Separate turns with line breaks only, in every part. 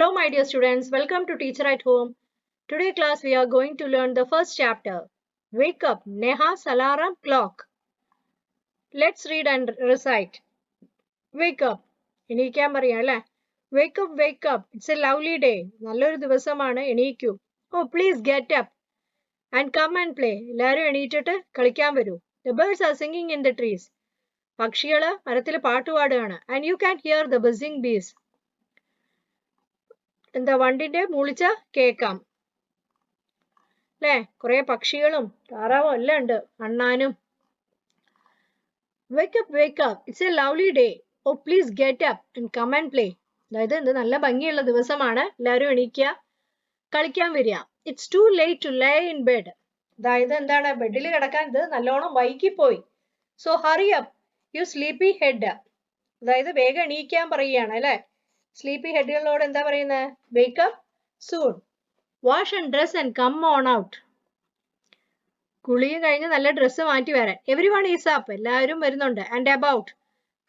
Hello my dear students, welcome to Teacher at Home. Today class we are going to learn the first chapter. Wake up, Nehas Alarm Clock. Let's read and recite. Wake up. എണീക്കാൻ പറയാം അല്ലേ? Wake up, wake up. It's a lovely day. നല്ലൊരു ദിവസമാണ് എണീക്കൂ. Oh, please get up and come and play. എല്ലാവരും എണീറ്റിട്ട് കളിക്കാൻ വരൂ. The birds are singing in the trees. പക്ഷികള് മരത്തിൽ പാട്ട് പാടുകയാണ്. And you can hear the buzzing bees. എന്താ വണ്ടിന്റെ മൂളിച്ച കേക്കാം അല്ലേ? കുറെ പക്ഷികളും താറാവും എല്ലാം ഉണ്ട്, അണ്ണാനും. Wake up, wake up. It's a lovely day. Oh, please get up and come and play. അതായത് ഇത് നല്ല ഭംഗിയുള്ള ദിവസമാണ്, എല്ലാവരും എണീക്കുക, കളിക്കാൻ വരിക. It's too late to lay in bed. അതായത് എന്താണ്, ബെഡിൽ കിടക്കാൻ ഇത് നല്ലോണം വൈകിപ്പോയി. So hurry up, you sleepy head. അതായത് വേഗം എണീക്കാൻ പറയുകയാണ് അല്ലേ? സ്ലീപ്പി ഹെഡുകളോട് എന്താ പറയുന്നത്? Wake up soon. Wash and dress and come on out. കുളിയും കഴിഞ്ഞ് നല്ല ഡ്രസ്സ് മാറ്റി വരാൻ. എവരി വൺ ഈസ് അപ്പ്, എല്ലാവരും വരുന്നുണ്ട്. And about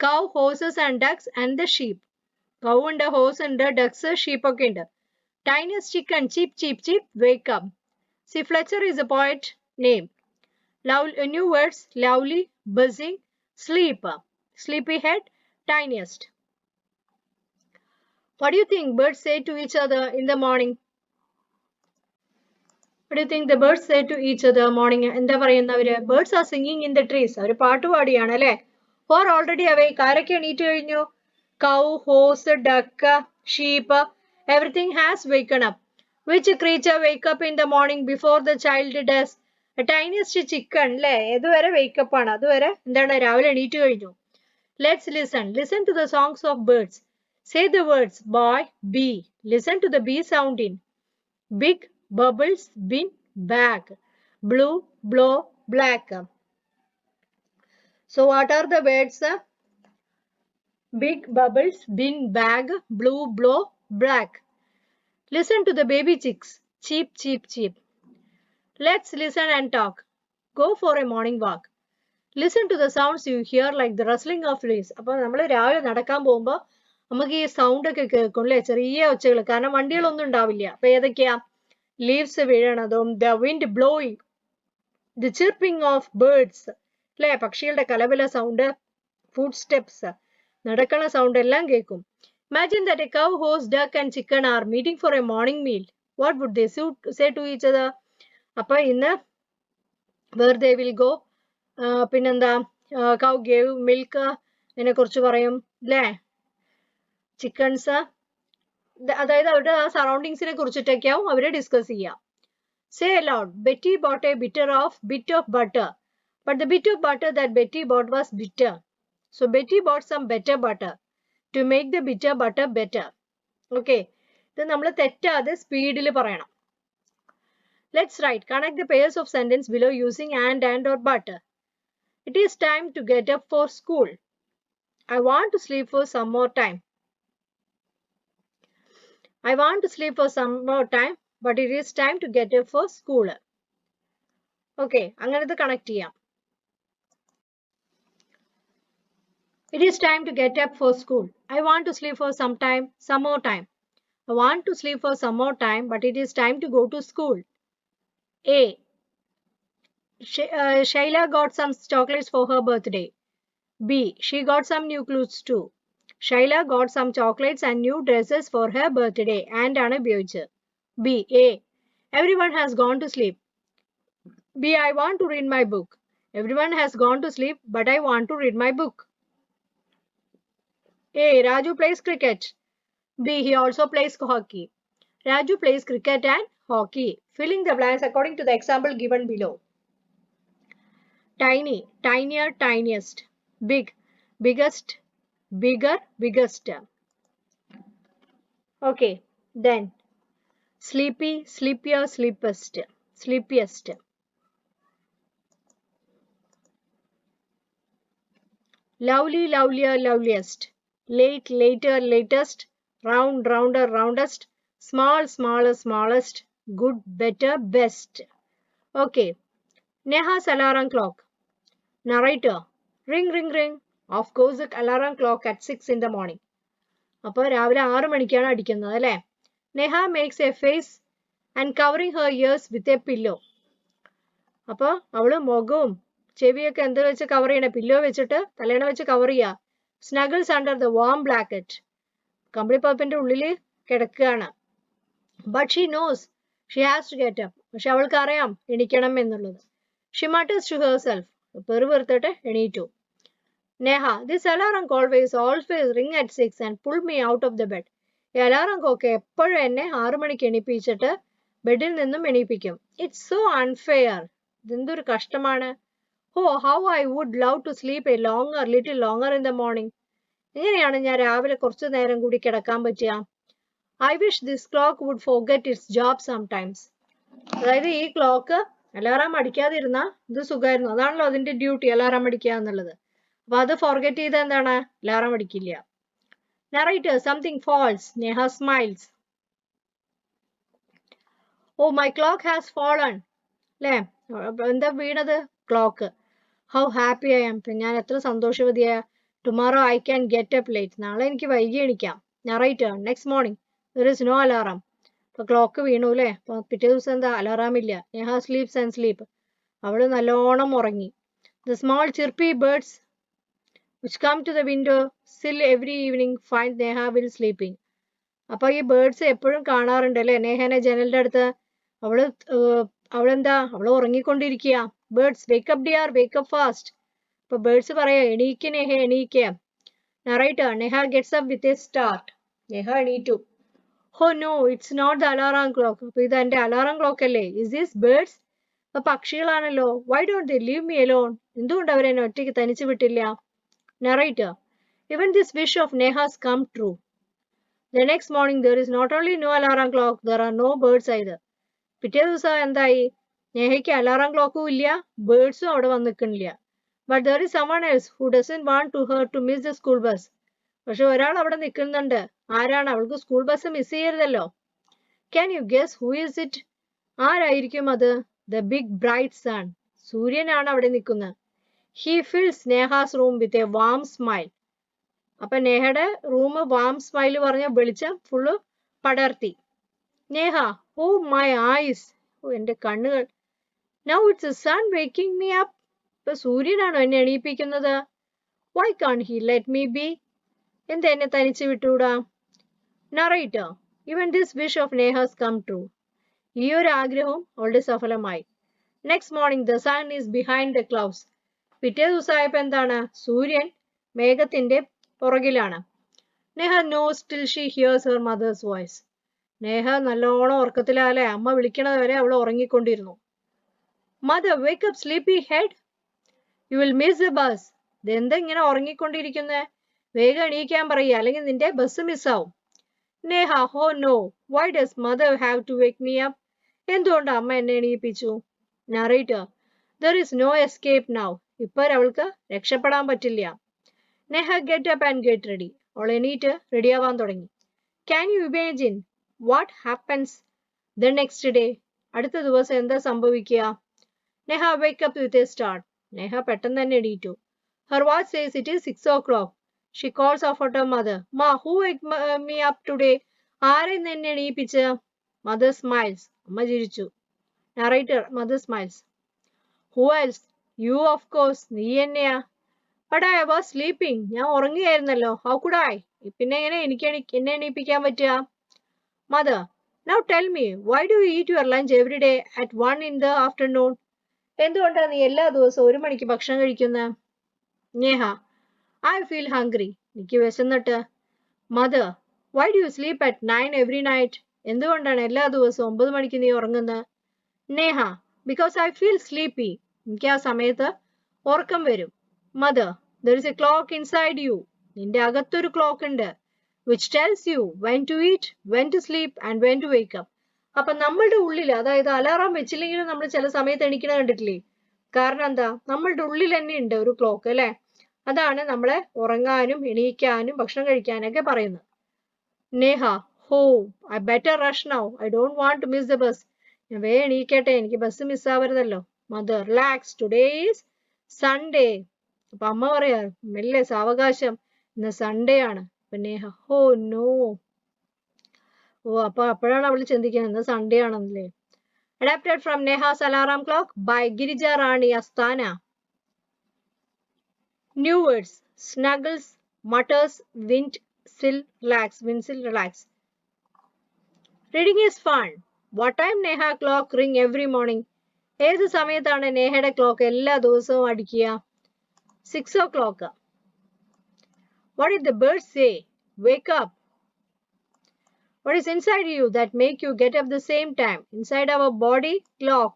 cow, horses and ducks and the sheep. Cow ഉണ്ട്, ഹോഴ്സ് ഉണ്ട്, ഡക്സ്, ഷീപ്പ് ഒക്കെ ഉണ്ട്. Tiniest chicken, cheep cheep cheep, wake up. C Fletcher is a poet name. New words, lovely, buzzing, sleep, sleepy head, tiniest. What do you think birds say to each other in the morning? What do you think the birds say to each other morning? എന്താ പറയുന്നവര്? Birds are singing in the trees. അവര് പാട്ട് പാടിയാണ് അല്ലേ? Or already awake. ആരൊക്കെ എണീറ്റ് കഴിഞ്ഞു? Cow, horse, duck, sheep, everything has waken up. Which creature wake up in the morning before the child does? A tiniest chicken അല്ലേ? ഏതുവരെ wake up ആണ്, അതുവരെ എന്താണ്, രാവിലെ എണീറ്റ് കഴിഞ്ഞു. Let's listen to the songs of birds. Say the words boy, bee. Listen to the bee sound in. Big, bubbles, bin, bag. Blue, blow, black. So what are the words? Big, bubbles, bin, bag, blue, blow, black. Listen to the baby chicks. Cheep, cheep, cheep. Let's listen and talk. Go for a morning walk. Listen to the sounds you hear like the rustling of leaves. അപ്പോൾ നമ്മൾ രാവിലെ നടക്കാൻ പോകുമ്പോൾ നമുക്ക് ഈ sound ഒക്കെ കേൾക്കും അല്ലേ? ചെറിയ ഒച്ചകൾ, കാരണം വണ്ടികളൊന്നും ഉണ്ടാവില്ല. അപ്പൊ ഏതൊക്കെയാ? ലീവ്സ് വീഴണതും, the wind blowing, the chirping of birds അല്ലേ? പക്ഷികളുടെ കലപില സൗണ്ട്, ഫുഡ് സ്റ്റെപ്സ്, നടക്കണ സൗണ്ട് എല്ലാം കേൾക്കും. Imagine that a cow, horse, duck and chicken are meeting for a morning meal. What would they say to each other? അപ്പൊ ഇന്ന് where they will go, പിന്നെന്താ, cow gave milk, അതിനെ കുറിച്ച് പറയും അല്ലേ? ചിക്കൻസ്, അതായത് അവരുടെ ആ സറൗണ്ടിങ്സിനെ കുറിച്ചിട്ടൊക്കെയാവും അവര് ഡിസ്കസ് ചെയ്യുക. Say aloud, Betty bought a bit of butter, but the bit of butter that Betty bought was bitter. So Betty bought some better butter to make the bitter butter better. Okay, ഇത് നമ്മൾ തെറ്റാതെ സ്പീഡിൽ പറയണം. Let's write. Connect the pairs of sentence below using and or but. It is time to get up for school. I want to sleep for some more time. I want to sleep for some more time, but it is time to get up for school. Okay, അങ്ങനത് connect ചെയ്യാം. It is time to get up for school. I want to sleep for some more time. I want to sleep for some more time, but it is time to go to school. A. Shayla got some chocolates for her birthday. B. She got some new clothes too. Shayla got some chocolates and new dresses for her birthday. And ആണ് ഉപയോഗിച്ച്. B. A. Everyone has gone to sleep. B. I want to read my book. Everyone has gone to sleep, but I want to read my book. A. Raju plays cricket. B. He also plays hockey. Raju plays cricket and hockey. Filling the blanks according to the example given below. Tiny, tinier, tiniest. Big, biggest, bigger, biggest. Okay, then sleepy, sleepier, sleepiest, sleepiest. Lovely, lovelier, loveliest. Late, later, latest. Round, rounder, roundest. Small, smaller, smallest. Good, better, best. Okay, Nehas Alarm Clock. Narrator. Ring, ring, ring. Of course, the alarm clock at 6 in the morning. അപ്പോൾ രാവിലെ 6 മണിക്കാണ് അടിക്കുന്നത് അല്ലേ? Neha makes a face and covering her ears with a pillow. അപ്പോൾ അവള് മുഖവും ചെവിയൊക്കെ എന്ത് വെച്ച് കവർ ചെയ്യണേ? പില്ലോ വെച്ചിട്ട് തലേണ വെച്ച് കവർ ചെയ്യുക. Snuggles under the warm blanket. കമ്പിളിപ്പപ്പിന്റെ ഉള്ളിൽ കിടക്കുകയാണ്. But she knows she has to get up. പക്ഷെ അവൾക്ക് അറിയാം എണീക്കണം എന്നുള്ളത്. She mutters to herself. പെറുപെറുത്തിട്ട് എണീറ്റു. Neha, this alarm always ring at 6 and pull me out of the bed. ഈ അലാറം ക്ലോക്ക് എപ്പോഴും എന്നെ 6 മണിക്ക് എണീപ്പിച്ചിട്ട് ബെഡിൽ നിന്നും എണീപ്പിക്കും. It's so unfair. ഇതെന്തൊരു കഷ്ടമാണ്. Oh how I would love to sleep a little longer in the morning. എങ്ങനെയാണ് ഞാൻ രാവിലെ കുറച്ചു നേരം കൂടി കിടക്കാൻ പറ്റുക? I wish this clock would forget its job sometimes. അതായത് ഈ ക്ലോക്ക് അലാറം അടിക്കാതിരുന്ന ഇത് സുഖമായിരുന്നു. അതാണല്ലോ അതിന്റെ ഡ്യൂട്ടി, അലാറം അടിക്കുക എന്നുള്ളത്. അപ്പൊ അത് ഫോർഗെറ്റ് ചെയ്ത എന്താണ്? അലാറം അടിക്കില്ല. Narrator, something falls. Neha smiles. Oh, my clock has fallen. അല്ലേ? എന്താ വീണത്? Clock. How happy I am. ഞാൻ എത്ര സന്തോഷവതിയാ. Tomorrow I can get up late. നാളെ എനിക്ക് വൈകി എണിക്കാം. Narrator, next morning there is no alarm. അപ്പൊ ക്ലോക്ക് വീണു അല്ലേ? അപ്പൊ പിറ്റേ ദിവസം എന്താ? അലാറാം ഇല്ല. Neha sleeps and sleep. അവള് നല്ലോണം ഉറങ്ങി. The small chirpy birds which come to the window sill every evening find Neha will sleeping. അപ്പൊ ഈ ബേർഡ്സ് എപ്പോഴും കാണാറുണ്ട് അല്ലെ നേഹനെ ജനലിന്റെ അടുത്ത്. അവള് ഉറങ്ങിക്കൊണ്ടിരിക്കുക. Birds wake up dear, wake up fast. അപ്പൊ ബേർഡ്സ് പറയാ എണീക്ക് നേഹ, എണീക്ക. Narrator, Neha gets up with a start. Neha എണീറ്റു. Oh no, it's not the alarm clock. അപ്പൊ ഇത് എന്റെ അലാറാം ക്ലോക്ക് അല്ലേ? Is this birds? അപ്പൊ പക്ഷികളാണല്ലോ. Why don't they leave me alone? എന്തുകൊണ്ട് അവരെന്നെ ഒറ്റയ്ക്ക് തനിച്ചു വിട്ടില്ല? Narrator, even this wish of Neha's come true. The next morning there is not only no alarm clock, there are no birds either. പിറ്റേ ദിവസം എന്തായി? നേഹയ്ക്ക് അലാറാം ക്ലോക്കും ഇല്ല, ബേർഡ്സും അവിടെ വന്ന് നിൽക്കണില്ല. But there is someone else who doesn't want to her to miss the school bus. പക്ഷെ ഒരാൾ അവിടെ നിൽക്കുന്നുണ്ട്. ആരാണ്? അവൾക്ക് സ്കൂൾ ബസ് മിസ് ചെയ്യരുതല്ലോ. Can you guess who is it? ആരായിരിക്കും അത്? The big bright sun. സൂര്യനാണ് അവിടെ നിൽക്കുന്നത്. He fills Neha's room with a warm smile. അപ്പൊ നേഹയുടെ റൂം വാം സ്മൈൽ പറഞ്ഞ വെളിച്ചം ഫുള്ള് പടർത്തി. Neha, oh my eyes. Oh എന്റെ കണ്ണുകൾ. Now it's a sun waking me up. ഇപ്പൊ സൂര്യനാണോ എന്നെ എണീപ്പിക്കുന്നത്? Why can't he let me be? എന്താ എന്നെ തനിച്ച് വിട്ടുകൂടാ? Narrator, even this wish of Neha's come true. ഈ ഒരു ആഗ്രഹവും അവളുടെ സഫലമായി. Next morning the sun is behind the clouds. പിറ്റേ ദിവസമായപ്പോ എന്താണ്? സൂര്യൻ മേഘത്തിന്റെ പുറകിലാണ്. Neha knows till she hears her mother's voice. Neha നല്ലോണം ഉറക്കത്തിലാലെ, അമ്മ വിളിക്കണത് വരെ അവൾ ഉറങ്ങിക്കൊണ്ടിരുന്നു. Mother, wake up sleepy head, you will miss the bus. ഇതെന്താ ഇങ്ങനെ ഉറങ്ങിക്കൊണ്ടിരിക്കുന്നേ? വേഗം എണീക്കാൻ പറയുക, അല്ലെങ്കിൽ നിന്റെ ബസ് മിസ്സാവും. Neha, oh no, why does mother have to wake me up? എന്തുകൊണ്ട് അമ്മ എന്നെ എണീപ്പിച്ചു? Narrator, there is no escape now. ഇപ്പോൾ അവൾക്ക് രക്ഷപ്പെടാൻ പറ്റില്ല. Neha get up and get ready. അവൾ എണീറ്റ് റെഡിയാവാൻ തുടങ്ങി. Can you imagine what happens the next day? അടുത്ത ദിവസം എന്താ സംഭവിക്കുക? Neha wake up with a start. Neha പെട്ടെന്ന് തന്നെ എണീറ്റു. Her watch says it is 6 o'clock. She calls off her mother. Ma, who wake me up today? ആരെ എന്നെ എണീപ്പിച്ച്? Mother smiles. അമ്മ ചിരിച്ചു. Narrator, mother smiles. Who else? You, of course. നീ തന്നെയാ. But I was sleeping. ഞാൻ ഉറങ്ങുകയായിരുന്നല്ലോ. How could I? പിന്നെ എങ്ങനെ എന്നെ എണീപ്പിക്കാൻ പറ്റുക? Mother, now tell me, why do you eat your lunch every day at 1 in the afternoon? എന്തുകൊണ്ടാണ് നീ എല്ലാ ദിവസവും 1 മണിക്ക് ഭക്ഷണം കഴിക്കുന്നത്? Neha, I feel hungry. എനിക്ക് വിശന്നിട്ട്. Mother, why do you sleep at 9 every night? എന്തുകൊണ്ടാണ് എല്ലാ ദിവസവും 9 മണിക്ക് നീ ഉറങ്ങുന്നത്? Neha, because I feel sleepy. എനിക്ക് ആ സമയത്ത് ഉറക്കം വരും. Mother, there is a clock inside you. നിന്റെ അകത്തൊരു ക്ലോക്ക് ഉണ്ട്. Which tells you when to eat, when to sleep and when to wake up. അപ്പൊ നമ്മളുടെ ഉള്ളിൽ, അതായത് അലാറാം വെച്ചില്ലെങ്കിലും നമ്മൾ ചില സമയത്ത് എണീക്കണ കണ്ടിട്ടില്ലേ? കാരണം എന്താ? നമ്മളുടെ ഉള്ളിൽ തന്നെ ഉണ്ട് ഒരു ക്ലോക്ക് അല്ലെ? അതാണ് നമ്മളെ ഉറങ്ങാനും എണീക്കാനും ഭക്ഷണം കഴിക്കാനൊക്കെ പറയുന്നത്. നേഹ, ഹോ, I better rush now. I don't want to miss the bus. ഞാൻ വേഗം എണീക്കട്ടെ, എനിക്ക് ബസ് മിസ്സാവരുതല്ലോ. Mother, relax, today is Sunday. അപ്പൊ അമ്മ പറയാ, മെല്ലെ, സാവകാശം, ഇന്ന് സൺഡേ ആണ്. അപ്പൊ നേഹ, ഹോ നോ. ഓ അപ്പോഴാണ് അവൾ ചിന്തിക്കുന്നത് Sunday ആണെന്നല്ലേ. Adapted from Nehas Alarm Clock by Girija Rani Asthana. New words: snuggles, mutters, windsill, relax. Reading is fun. What time Neha clock ring every morning? ഏത് സമയത്താണ് നെഹയുടെ ക്ലോക്ക് എല്ലാ ദിവസവും അടിക്കുക? 6 o'clock. What did the birds say? Wake up. What is inside you that make you get up the same time? Inside our body, clock.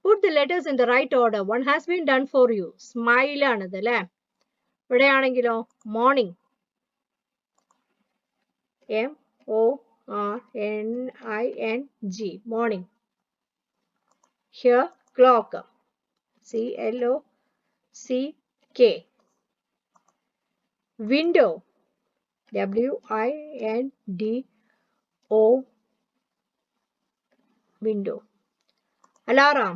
Put the letters in the right order. One has been done for you. Smile ആണത് അല്ലേ? ഇവിടെയാണെങ്കിലോ morning. MORNING. Morning. Here clock. CLOCK. Window. WINDO. Window. Alarm.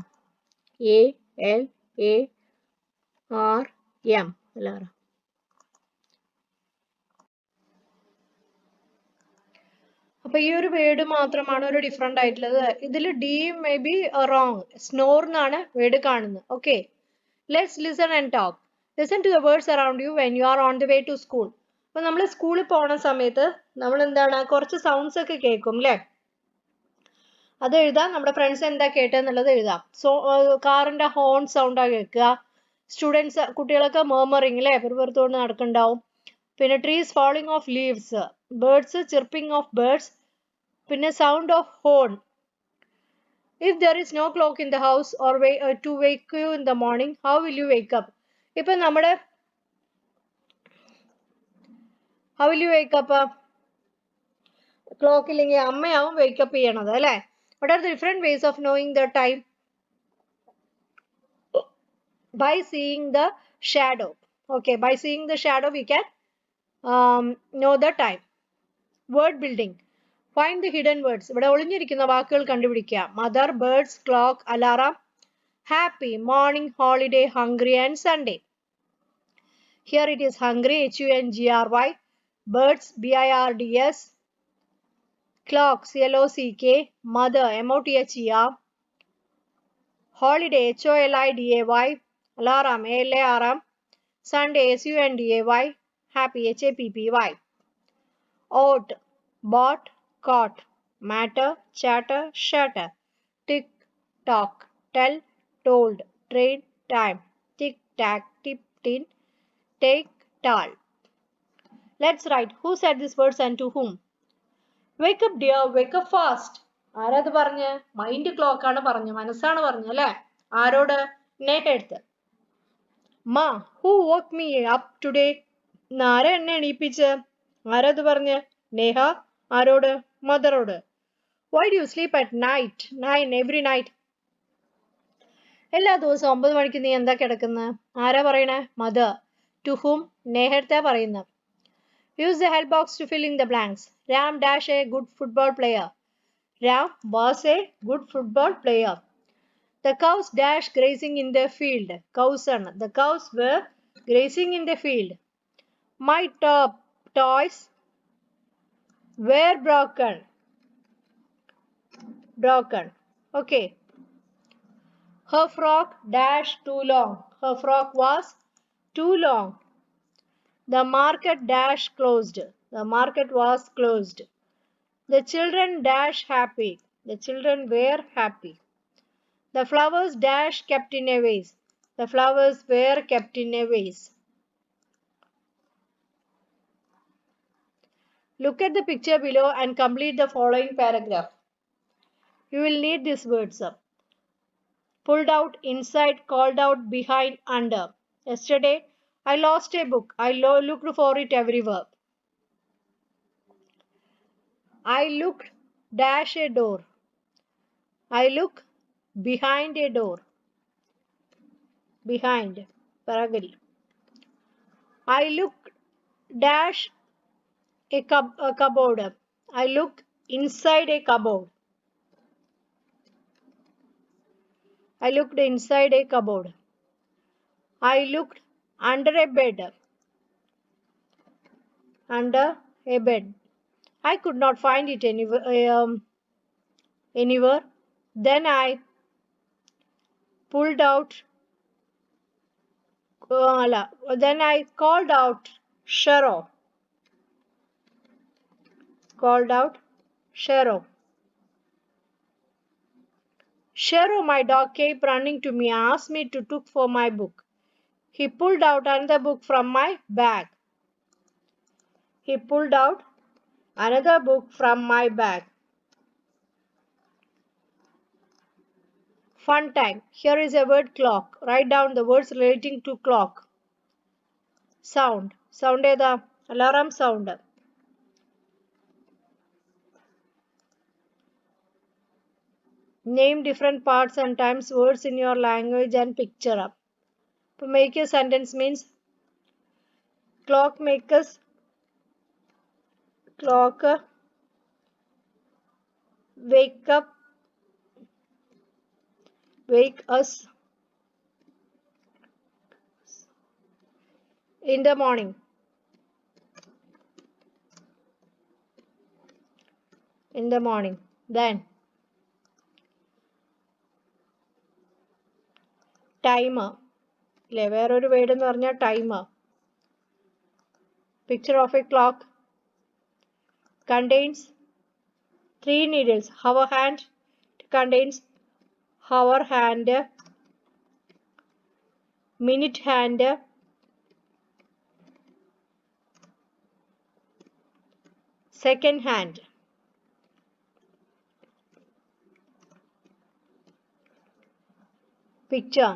ALARM. Alarm. അപ്പൊ ഈ ഒരു word മാത്രമാണ് ഒരു different ആയിട്ടുള്ളത്. ഇതിൽ D may be wrong. Snore എന്നാണ് വേർഡ് കാണുന്നത്. Okay, let's listen and talk. Listen to the words around you when you are on the way to school. അപ്പൊ നമ്മൾ സ്കൂളിൽ പോണ സമയത്ത് നമ്മൾ എന്താണ് കുറച്ച് സൗണ്ട്സ് ഒക്കെ കേൾക്കും അല്ലേ? അത് എഴുതാം. നമ്മുടെ ഫ്രണ്ട്സ് എന്താ കേട്ടെന്നുള്ളത് എഴുതാം. കാറിന്റെ ഹോൺ സൗണ്ട് ആ കേൾക്കുക. സ്റ്റുഡൻസ് കുട്ടികളൊക്കെ മേമറിങ് അല്ലേ, വെറുത്തോണ്ട് നടക്കുന്നുണ്ടാവും. പിന്നെ trees falling of leaves, birds chirping of birds, പിന്നെ sound of horn. If there is no clock in the house or to wake you in the morning, how will you wake up? ഇപ്പൊ നമ്മുടെ how will you wake up? Clock ഇല്ലെങ്കിൽ അമ്മയാവും wake up ചെയ്യണത് അല്ലേ? What are the different ways of knowing the time? By seeing the shadow. Okay, by seeing the shadow we can know the time. Word building. Find the hidden words. ഇവിടെ ഒളിഞ്ഞിരിക്കുന്ന വാക്കുകൾ കണ്ടുപിടിക്കുക. Mother, birds, clock, alarm, happy, morning, holiday, hungry and Sunday. Here it is hungry, HUNGRY, birds, BIRDS, clock, CLOCK, mother, MOTHER, holiday, HOLIDAY, alarm, ALARM, Sunday, SUNDAY, happy, HAPPY. Ought, bought, caught, matter, chatter, shatter, tick, tock, tell, told, train, time, tick, tack, tip, tin, take, tall. Let's write. Who said these words and to whom? Wake up dear, wake up fast. ആരത് പറഞ്ഞ്? Mind clock ആണ് പറഞ്ഞു, മനസ്സാണ് പറഞ്ഞു അല്ലേ? ആരോട്? നെഹടുത്ത്. മാ, who woke me up today? ആരാ എന്നെ എണീപ്പിച്ച്? ആരത് പറഞ്ഞ്? നെഹ. ആരോട്? മദറോട്. Why do you sleep at night? 9 every night. എല്ലാ ദിവസവും 9 മണിക്ക് നീ എന്താ കിടക്കുന്നത്? ആരാ പറയണേ? മദർ. To whom? നെഹടുത്താ പറയുന്നത്. Use the help box to fill in the blanks. Ram dash a good football player. Ram was a good football player. The cows dash grazing in the field. Cows ആണ്. The cows were grazing in the field. My toys were broken. Okay. Her frock dash too long. Her frock was too long. The market dash closed. The market was closed. The children dash happy. The children were happy. The flowers dash kept in a vase. The flowers were kept in a vase. Look at the picture below and complete the following paragraph. You will need these words up. Pulled out, inside, called out, behind, under. Yesterday, I lost a book. I looked for it everywhere. I looked dash a door. I look behind a door. Behind. Paragal. I look dash a cupboard. I look inside a cupboard. I looked inside a cupboard. I looked under a bed. Under a bed. I could not find it anywhere. Then I pulled out, then I called out Shero. Called out Shero. Shero, my dog, came running to me and asked me to look for my book. He pulled out another book from my bag. He pulled out another book from my bag. Fun time. Here is a word clock. Write down the words relating to clock. Sound. Sound the alarm sound. Name different parts and times words in your language and picture up. To make a sentence means clock makers, clock, wake up, wake us in the morning. In the morning. Then timer. അല്ലേ വേറൊരു word എന്ന് പറഞ്ഞാൽ timer. Picture of a clock contains 3 needles. Hour hand contains hour hand, minute hand, second hand. Picture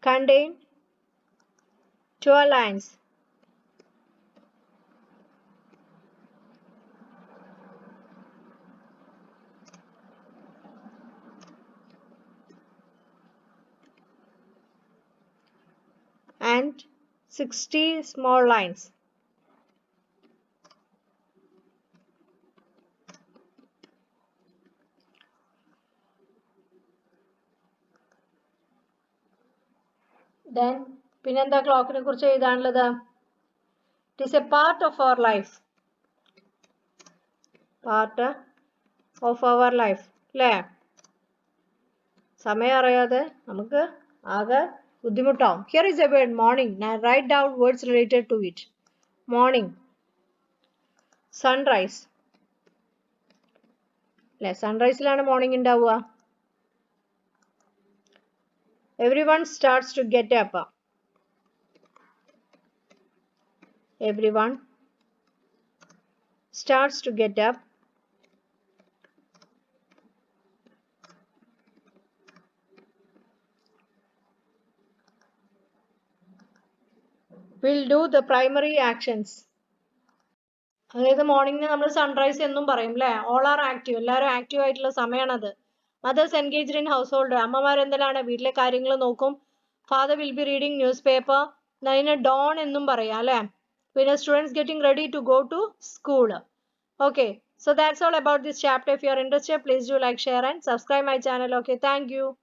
contain 12 lines. And 60 small lines. Then പിന്നെന്താ ക്ലോക്കിനെ കുറിച്ച് എഴുതാനുള്ളത്? It is a part of our life. Part of our life. അല്ലേ? സമയം അറിയാതെ നമുക്ക് ആകെ ബുദ്ധിമുട്ടാവും. Here is a word morning. Now write down words related to it. Morning. Sunrise. അല്ലേ? സൺറൈസിലാണ് morning ഉണ്ടാവുക. Everyone starts to get up. Everyone starts to get up. Will do the primary actions. അതായത് മോർണിംഗിന് നമ്മൾ സൺറൈസ് എന്നും പറയും അല്ലേ? All are active. എല്ലാവരും active ആയിട്ടുള്ള സമയമാണത്. Mothers engaged in household. അമ്മമാർ എന്തിനാണ്? വീട്ടിലെ കാര്യങ്ങൾ നോക്കും. Father will be reading newspaper. അതിന് ഡോൺ എന്നും പറയാം അല്ലേ? പിന്നെ students getting ready to go to school. Okay, so that's all about this chapter. If you are interested, please do like, share and subscribe my channel. Okay, thank you.